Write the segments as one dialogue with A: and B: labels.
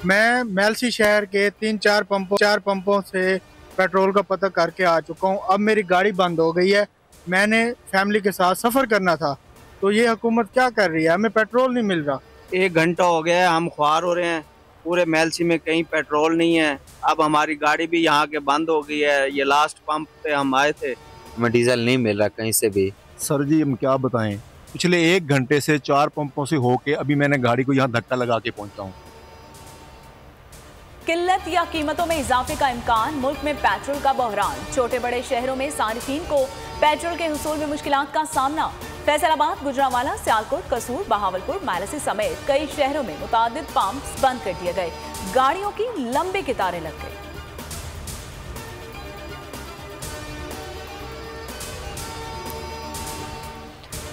A: मैं मेलसी शहर के 3-4 पंपों से पेट्रोल का पता करके आ चुका हूँ। अब मेरी गाड़ी बंद हो गई है। मैंने फैमिली के साथ सफ़र करना था, तो ये हुकूमत क्या कर रही है? हमें पेट्रोल नहीं मिल रहा।
B: 1 घंटा हो गया है, हम ख्वार हो रहे हैं। पूरे मेलसी में कहीं पेट्रोल नहीं है। अब हमारी गाड़ी भी यहाँ के बंद हो गई है। ये लास्ट पंप पे हम आए थे,
C: हमें डीजल नहीं मिल रहा कहीं से भी।
D: सर जी हम क्या बताएं, पिछले 1 घंटे से 4 पंपों से होके अभी मैंने गाड़ी को यहाँ धक्का लगा के पहुंचा हूँ।
E: किल्लत या कीमतों में इजाफे का इम्कान, मुल्क में पेट्रोल का बहरान। छोटे बड़े शहरों में सारिफीन को पेट्रोल के हुसूल में मुश्किलात का सामना। फैसलाबाद, गुजरांवाला, सियालकोट, कसूर, बहावलपुर, मायलसी समेत कई शहरों में मुतादिद पंप्स बंद कर दिए गए। गाड़ियों की लंबी कतारें लग गई।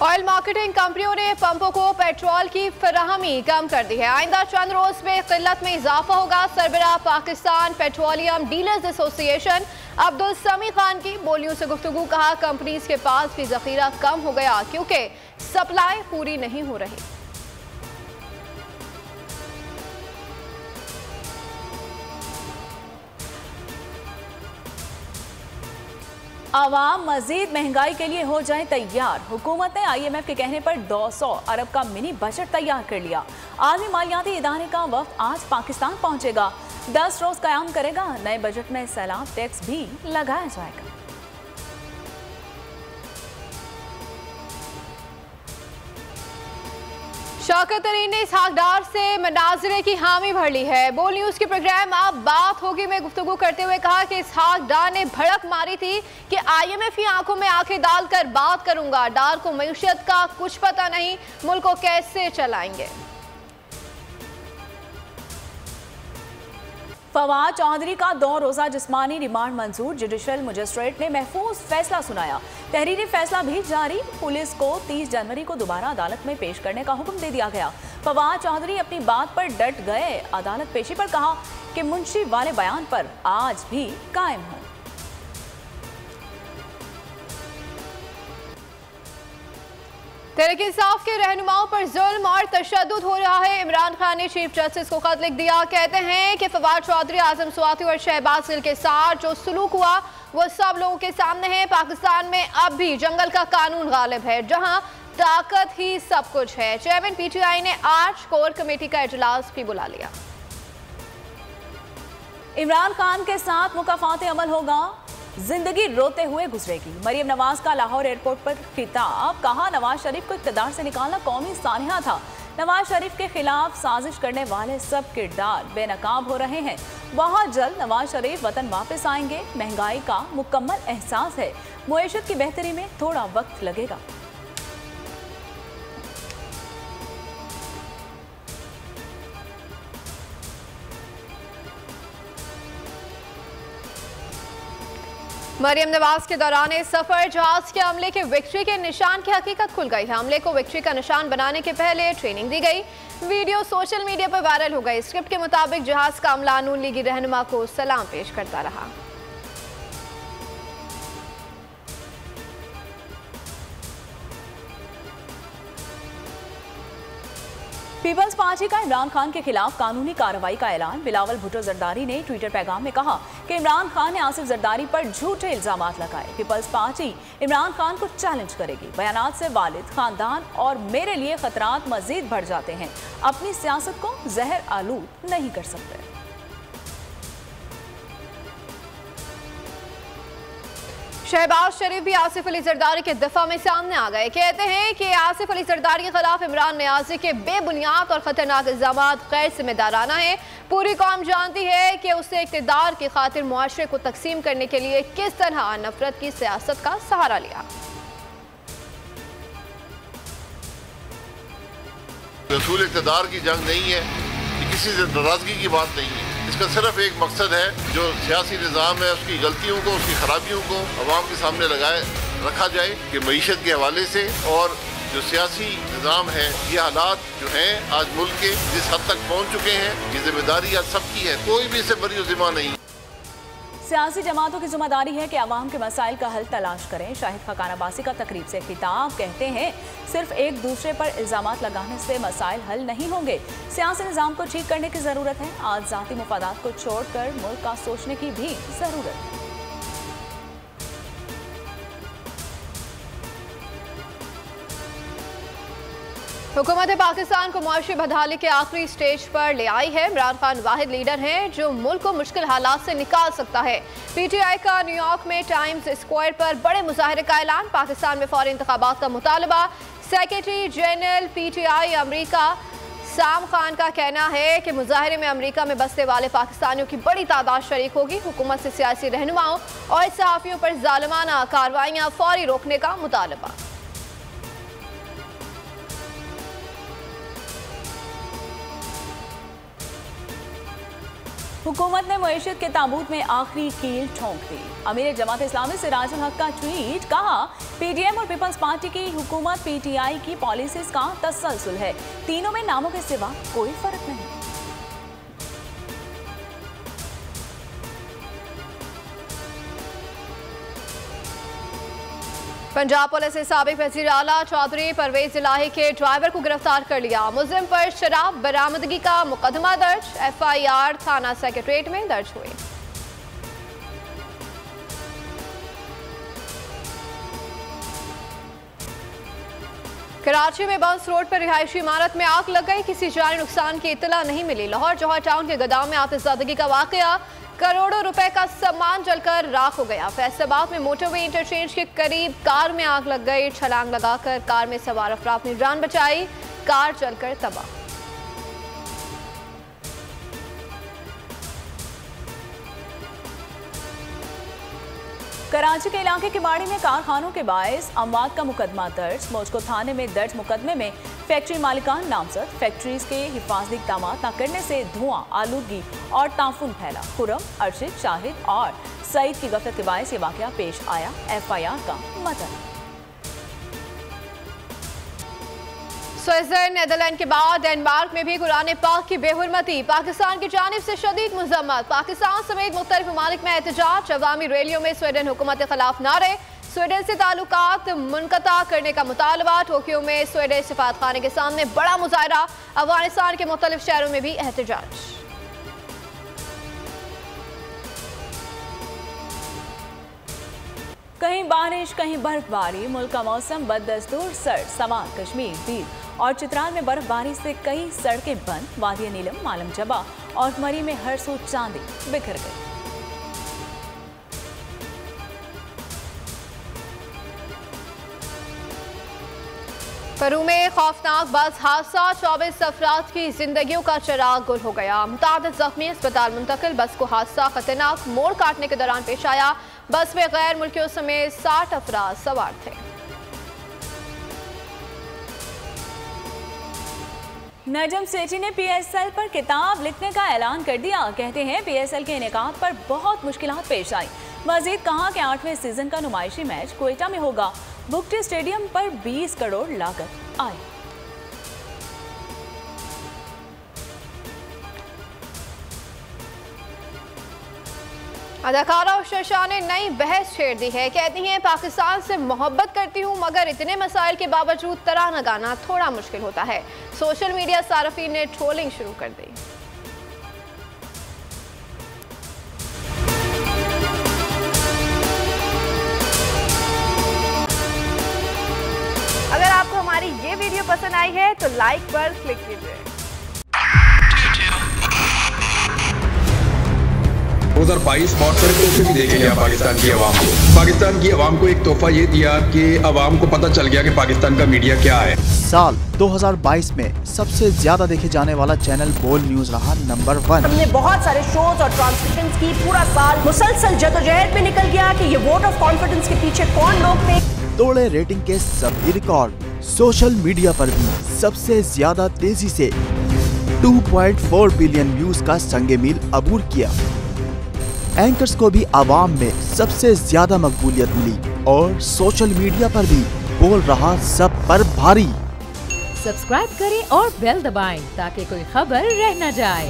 F: ऑयल मार्केटिंग कंपनियों ने पंपों को पेट्रोल की फराहमी कम कर दी है। आइंदा चंद रोज में किल्लत में इजाफा होगा। सरबराह Pakistan petroleum dealers association Abdul Sami Khan की बोलियों से गुफ्तगू। कहा कंपनीज के पास भी जखीरा कम हो गया क्योंकि सप्लाई पूरी नहीं हो रही।
E: आवाम मजीद महंगाई के लिए हो जाए तैयार। हुकूमत ने IMF के कहने पर 200 अरब का मिनी बजट तैयार कर लिया। आलमी मालियाती इदारे का वफ्द आज पाकिस्तान पहुंचेगा। 10 रोज कयाम करेगा। नए बजट में सैलाब टैक्स भी लगाया जाएगा।
F: शौकत तरीन ने इसहाक डार से मनाजरे की हामी भर ली है। बोल न्यूज के प्रोग्राम अब बात होगी में गुफ्तगू करते हुए कहा कि इसहाक डार ने भड़क मारी थी कि IMF की आंखों में आंखें डालकर बात करूंगा। डार को मईशत का कुछ पता नहीं, मुल्क को कैसे चलाएंगे।
E: फवाद चौधरी का 2 रोजा जिस्मानी रिमांड मंजूर। जुडिशल मजिस्ट्रेट ने महफूज फैसला सुनाया। तहरीरी फैसला भी जारी। पुलिस को 30 जनवरी को दोबारा अदालत में पेश करने का हुक्म दे दिया गया। फवाद चौधरी अपनी बात पर डट गए। अदालत पेशी पर कहा कि मुंशी वाले बयान पर आज भी कायम हूं।
F: तहरीक इंसाफ के रहनुमाओं पर जुल्म और तशद्दुद हो रहा है। इमरान खान ने चीफ जस्टिस को खत लिख दिया। कहते हैं कि फवाद चौधरी, आजम स्वाति और शहबाज गिल के साथ जो सलूक हुआ वो सब लोगों के सामने है। पाकिस्तान में अब भी जंगल का कानून गालिब है, जहां ताकत ही सब कुछ है। चेयरमैन PTI ने आज कोर कमेटी का इजलास भी बुला लिया।
E: इमरान खान के साथ मुकाफात अमल होगा। जिंदगी रोते हुए गुजरेगी। मरियम नवाज का लाहौर एयरपोर्ट पर खिताब। कहा नवाज शरीफ को इक़्तिदार से निकालना कौमी सानिया था। नवाज शरीफ के खिलाफ साजिश करने वाले सब किरदार बेनकाब हो रहे हैं। बहुत जल्द नवाज शरीफ वतन वापस आएंगे। महंगाई का मुकम्मल एहसास है। मुईशत की बेहतरी में थोड़ा वक्त लगेगा।
F: मरियम नवाज के दौरान सफर जहाज के हमले के विक्ट्री के निशान की हकीकत खुल गई। हमले को विक्ट्री का निशान बनाने के पहले ट्रेनिंग दी गई। वीडियो सोशल मीडिया पर वायरल हो गई। स्क्रिप्ट के मुताबिक जहाज का हमला नून लीगी रहनुमा को सलाम पेश करता रहा।
E: पीपल्स पार्टी का इमरान खान के खिलाफ कानूनी कार्रवाई का ऐलान। बिलावल भुट्टो जरदारी ने ट्विटर पैगाम में कहा कि इमरान खान ने आसिफ जरदारी पर झूठे इल्जामात लगाए। पीपल्स पार्टी इमरान खान को चैलेंज करेगी। बयानात से वालिद, खानदान और मेरे लिए खतरात मजीद बढ़ जाते हैं। अपनी सियासत को जहर आलूद नहीं कर सकते।
F: शहबाज शरीफ भी आसिफ अली जरदारी के दफा में सामने आ गए। कहते हैं कि आसिफ अली जरदारी के खिलाफ इमरान नियाजी के बेबुनियाद और खतरनाक इल्जामात गैर जिम्मेदाराना है। पूरी कौम जानती है कि उसने इक़्तिदार की खातिर मुआशरे को तकसीम करने के लिए किस तरह नफरत की सियासत का सहारा लिया।
G: रसूल इक़्तिदार की जंग नहीं है, ये किसी से नाराजगी की बात नहीं है। इसका सिर्फ एक मकसद है, जो सियासी निज़ाम है उसकी गलतियों को, उसकी खराबियों को अवाम के सामने रखा जाए कि मईशत के हवाले से और जो सियासी निज़ाम है, ये हालात जो हैं आज मुल्क के जिस हद तक पहुँच चुके हैं, ये जिम्मेदारी आज सबकी है। कोई भी इससे बरी ज़िम्मा नहीं।
E: सियासी जमातों की जिम्मेदारी है कि आवाम के मसाइल का हल तलाश करें। शाहिद खाकान अब्बासी का तकरीब से खिताब। कहते हैं सिर्फ एक दूसरे पर इल्जामात लगाने से मसाइल हल नहीं होंगे, सियासी निज़ाम को ठीक करने की ज़रूरत है। आज ज़ाती मुफादात को छोड़कर मुल्क का सोचने की भी ज़रूरत है।
F: हुकूमत पाकिस्तान को मुआशी बदहाली के आखिरी स्टेज पर ले आई है। इमरान खान वाहिद लीडर हैं जो मुल्क को मुश्किल हालात से निकाल सकता है। पीटीआई का न्यूयॉर्क में टाइम्स स्क्वायर पर बड़े मुजाहरे का ऐलान। पाकिस्तान में फौरी इंतखाबात का मुतालबा। सेक्रेटरी जनरल पीटीआई अमरीका साम खान का कहना है कि मुजाहरे में अमरीका में बसने वाले पाकिस्तानियों की बड़ी तादाद शरीक होगी। हुकूमत से सियासी रहनुमाओं और सहाफ़ियों पर जालिमाना कार्रवाइयाँ फौरी रोकने का मुतालबा।
E: हुकूमत ने मईशत के ताबूत में आखिरी कील ठोंक दी। अमीर जमात इस्लामी सिराजुल हक का ट्वीट। कहा पीडीएम और पीपल्स पार्टी की हुकूमत पीटीआई की पॉलिसीज का तसलसल है, तीनों में नामों के सिवा कोई फर्क नहीं।
F: पंजाब पुलिस ने साबिक वज़ीर आला चौधरी परवेज इलाही के ड्राइवर को गिरफ्तार कर लिया। मुलजिम पर शराब बरामदगी का मुकदमा दर्ज। एफआईआर थाना सेक्रेटरीट में दर्ज हुई। कराची में बंस रोड पर रिहायशी इमारत में आग लग गई। किसी जानी नुकसान की इत्तला नहीं मिली। लाहौर जौहर टाउन के गोदाम में आतिशबाजी का वाकया। करोड़ों रुपए का सामान जलकर राख हो गया। फैसलाबाद में मोटरवे इंटरचेंज के करीब कार में आग लग गई। छलांग लगाकर कार में सवार अफराद ने जान बचाई। कार जलकर तबाह।
E: कराची के इलाके के बाड़ी में कारखानों के बायस अमवात का मुकदमा दर्ज। मौजको थाने में दर्ज मुकदमे में फैक्ट्री मालिकान नामजद। फैक्ट्रीज के हिफाजती इक़दाम न करने से धुआं, आलूदगी और ताफुन फैला। खुरम, अर्शिद, शाहिद और सईद की गफलत के बायस ये वाकया पेश आया। एफआईआर का मतन।
F: स्विट्जरलैंड, नेदरलैंड के बाद डेनमार्क में भी कुरान पाक की बेहुरमती। पाकिस्तान की जानिब से शदीद मज़म्मत। पाकिस्तान समेत मुख्तलिफ ममालिक में एहतजाज। अवामी रैलियों में स्वीडन हुकूमत के खिलाफ नारे। स्वीडन से ताल्लुकात मुनक़ता करने का मुतालबा। टोक्यो में स्वीडन सफारतखाने के सामने बड़ा मुजाहरा। अफगानिस्तान के मुख्तलिफ शहरों में भी एहतजाज।
E: कहीं बारिश, कहीं बर्फबारी। मुल्क का मौसम बदस्तूर सर्द। सवात, कश्मीर, दीव और चित्राल में बर्फबारी से कई सड़कें बंद। वादी नीलम, मालम जबा और मरी में हर सू चांदी बिखर गई।
F: पेरू में खौफनाक बस हादसा। 24 अफराद की जिंदगियों का चिराग गुल हो गया। मुतादिद जख्मी अस्पताल मुंतकिल। बस को हादसा खतरनाक मोड़ काटने के दौरान पेश आया। बस में गैर मुल्कियों समेत 60 अफराद सवार थे।
E: नजम सेठी ने पीएसएल पर किताब लिखने का ऐलान कर दिया। कहते हैं पीएसएल के इनेकाद पर बहुत मुश्किलात पेश आई। मजीद कहा कि 8वें सीजन का नुमाइशी मैच क्वेटा में होगा। बुकटी स्टेडियम पर 20 करोड़ लागत आई।
F: अदाकारा शशा ने नई बहस छेड़ दी है। कहती हैं पाकिस्तान से मोहब्बत करती हूं मगर इतने मसाइल के बावजूद तराना गाना थोड़ा मुश्किल होता है। सोशल मीडिया सारफीन ने ट्रोलिंग शुरू कर दी। अगर आपको हमारी ये वीडियो पसंद आई है तो लाइक पर क्लिक कीजिए।
H: 2022 बहुत सारे तोहफे भी देके गया पाकिस्तान की आवाम को। पाकिस्तान की आवाम को एक तोहफा ये दिया कि आवाम को पता चल गया कि पाकिस्तान का मीडिया क्या है।
I: साल 2022 में सबसे ज्यादा देखे जाने वाला चैनल बोल न्यूज रहा नंबर 1।
J: हमने बहुत सारे शोज और ट्रांसमिशंस की। पूरा साल मुसलसल जदोजहद में निकल गया कि ये वोट ऑफ कॉन्फिडेंस के पीछे कौन लोग थे।
I: तोड़े रेटिंग के सभी रिकॉर्ड। सोशल मीडिया पर भी सबसे ज्यादा तेजी से 2.4 बिलियन व्यूज का संगे मील अबूर किया। एंकर्स को भी आवाम में सबसे ज्यादा मकबूलियत मिली और सोशल मीडिया पर भी बोल रहा सब पर भारी।
K: सब्सक्राइब करें और बेल दबाएं ताकि कोई खबर रह न जाए।